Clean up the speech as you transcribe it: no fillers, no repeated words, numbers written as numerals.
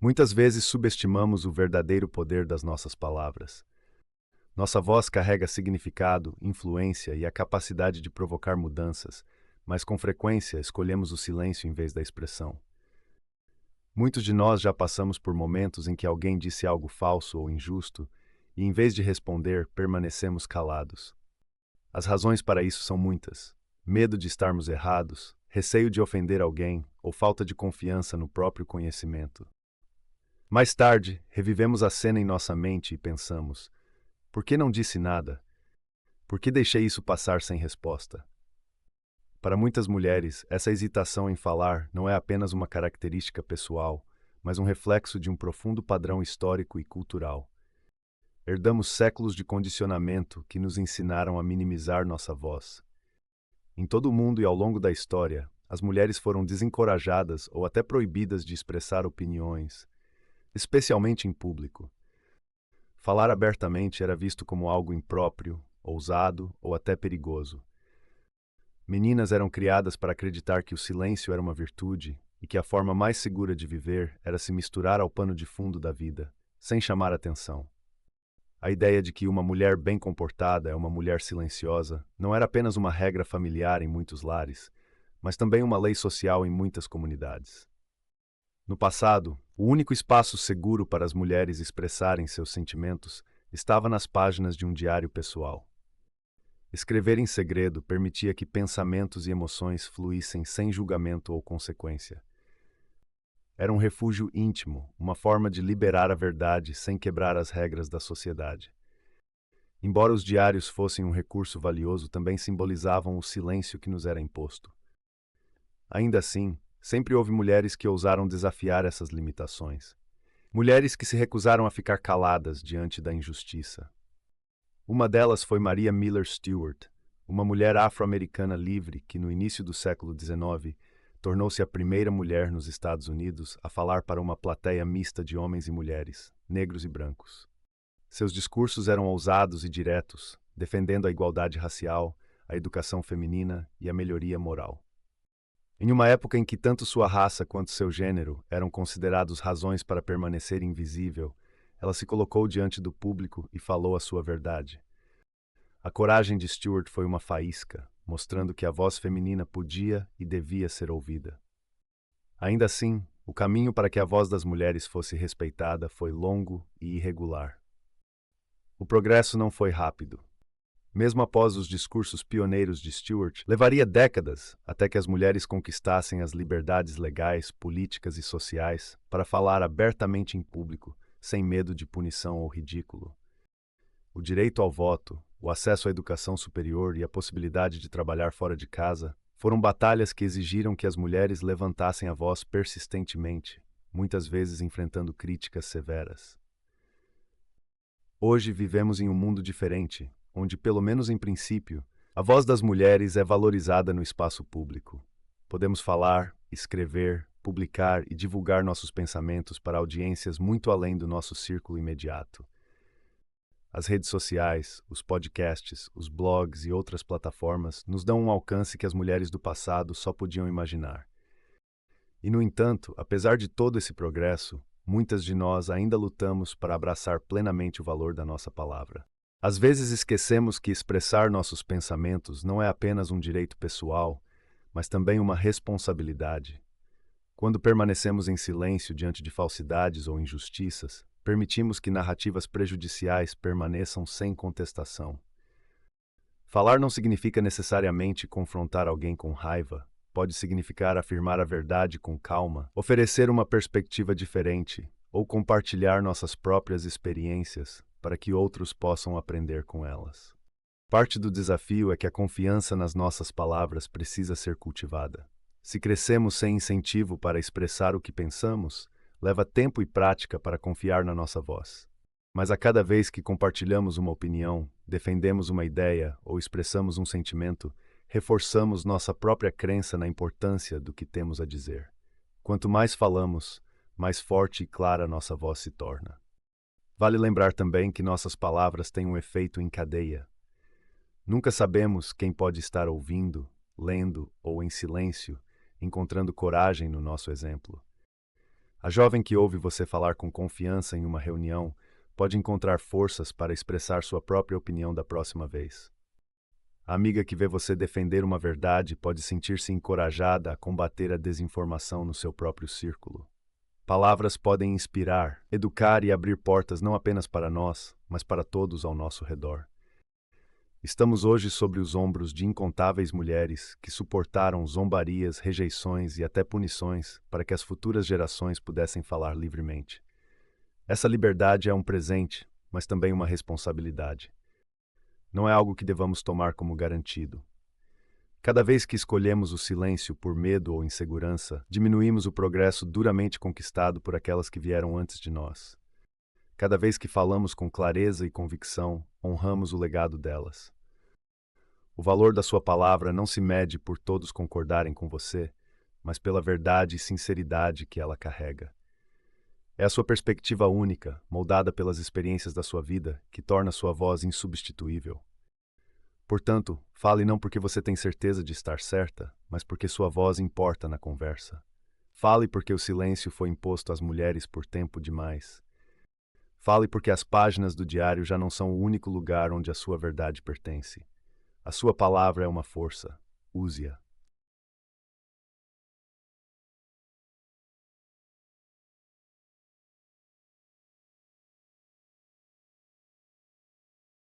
Muitas vezes subestimamos o verdadeiro poder das nossas palavras. Nossa voz carrega significado, influência e a capacidade de provocar mudanças, mas com frequência escolhemos o silêncio em vez da expressão. Muitos de nós já passamos por momentos em que alguém disse algo falso ou injusto, e em vez de responder, permanecemos calados. As razões para isso são muitas: medo de estarmos errados, receio de ofender alguém ou falta de confiança no próprio conhecimento. Mais tarde, revivemos a cena em nossa mente e pensamos: por que não disse nada? Por que deixei isso passar sem resposta? Para muitas mulheres, essa hesitação em falar não é apenas uma característica pessoal, mas um reflexo de um profundo padrão histórico e cultural. Herdamos séculos de condicionamento que nos ensinaram a minimizar nossa voz. Em todo o mundo e ao longo da história, as mulheres foram desencorajadas ou até proibidas de expressar opiniões, especialmente em público. Falar abertamente era visto como algo impróprio, ousado ou até perigoso. Meninas eram criadas para acreditar que o silêncio era uma virtude e que a forma mais segura de viver era se misturar ao pano de fundo da vida, sem chamar atenção. A ideia de que uma mulher bem comportada é uma mulher silenciosa não era apenas uma regra familiar em muitos lares, mas também uma lei social em muitas comunidades. No passado, o único espaço seguro para as mulheres expressarem seus sentimentos estava nas páginas de um diário pessoal. Escrever em segredo permitia que pensamentos e emoções fluíssem sem julgamento ou consequência. Era um refúgio íntimo, uma forma de liberar a verdade sem quebrar as regras da sociedade. Embora os diários fossem um recurso valioso, também simbolizavam o silêncio que nos era imposto. Ainda assim, sempre houve mulheres que ousaram desafiar essas limitações. Mulheres que se recusaram a ficar caladas diante da injustiça. Uma delas foi Maria Miller Stewart, uma mulher afro-americana livre que, no início do século XIX, tornou-se a primeira mulher nos Estados Unidos a falar para uma plateia mista de homens e mulheres, negros e brancos. Seus discursos eram ousados e diretos, defendendo a igualdade racial, a educação feminina e a melhoria moral. Em uma época em que tanto sua raça quanto seu gênero eram considerados razões para permanecer invisível, ela se colocou diante do público e falou a sua verdade. A coragem de Stewart foi uma faísca, mostrando que a voz feminina podia e devia ser ouvida. Ainda assim, o caminho para que a voz das mulheres fosse respeitada foi longo e irregular. O progresso não foi rápido. Mesmo após os discursos pioneiros de Stewart, levaria décadas até que as mulheres conquistassem as liberdades legais, políticas e sociais para falar abertamente em público, sem medo de punição ou ridículo. O direito ao voto, o acesso à educação superior e a possibilidade de trabalhar fora de casa foram batalhas que exigiram que as mulheres levantassem a voz persistentemente, muitas vezes enfrentando críticas severas. Hoje vivemos em um mundo diferente, onde, pelo menos em princípio, a voz das mulheres é valorizada no espaço público. Podemos falar, escrever, publicar e divulgar nossos pensamentos para audiências muito além do nosso círculo imediato. As redes sociais, os podcasts, os blogs e outras plataformas nos dão um alcance que as mulheres do passado só podiam imaginar. E, no entanto, apesar de todo esse progresso, muitas de nós ainda lutamos para abraçar plenamente o valor da nossa palavra. Às vezes esquecemos que expressar nossos pensamentos não é apenas um direito pessoal, mas também uma responsabilidade. Quando permanecemos em silêncio diante de falsidades ou injustiças, permitimos que narrativas prejudiciais permaneçam sem contestação. Falar não significa necessariamente confrontar alguém com raiva. Pode significar afirmar a verdade com calma, oferecer uma perspectiva diferente ou compartilhar nossas próprias experiências para que outros possam aprender com elas. Parte do desafio é que a confiança nas nossas palavras precisa ser cultivada. Se crescemos sem incentivo para expressar o que pensamos, leva tempo e prática para confiar na nossa voz. Mas a cada vez que compartilhamos uma opinião, defendemos uma ideia ou expressamos um sentimento, reforçamos nossa própria crença na importância do que temos a dizer. Quanto mais falamos, mais forte e clara nossa voz se torna. Vale lembrar também que nossas palavras têm um efeito em cadeia. Nunca sabemos quem pode estar ouvindo, lendo ou em silêncio, encontrando coragem no nosso exemplo. A jovem que ouve você falar com confiança em uma reunião pode encontrar forças para expressar sua própria opinião da próxima vez. A amiga que vê você defender uma verdade pode sentir-se encorajada a combater a desinformação no seu próprio círculo. Palavras podem inspirar, educar e abrir portas não apenas para nós, mas para todos ao nosso redor. Estamos hoje sobre os ombros de incontáveis mulheres que suportaram zombarias, rejeições e até punições para que as futuras gerações pudessem falar livremente. Essa liberdade é um presente, mas também uma responsabilidade. Não é algo que devamos tomar como garantido. Cada vez que escolhemos o silêncio por medo ou insegurança, diminuímos o progresso duramente conquistado por aquelas que vieram antes de nós. Cada vez que falamos com clareza e convicção, honramos o legado delas. O valor da sua palavra não se mede por todos concordarem com você, mas pela verdade e sinceridade que ela carrega. É a sua perspectiva única, moldada pelas experiências da sua vida, que torna sua voz insubstituível. Portanto, fale não porque você tem certeza de estar certa, mas porque sua voz importa na conversa. Fale porque o silêncio foi imposto às mulheres por tempo demais. Fale porque as páginas do diário já não são o único lugar onde a sua verdade pertence. A sua palavra é uma força. Use-a.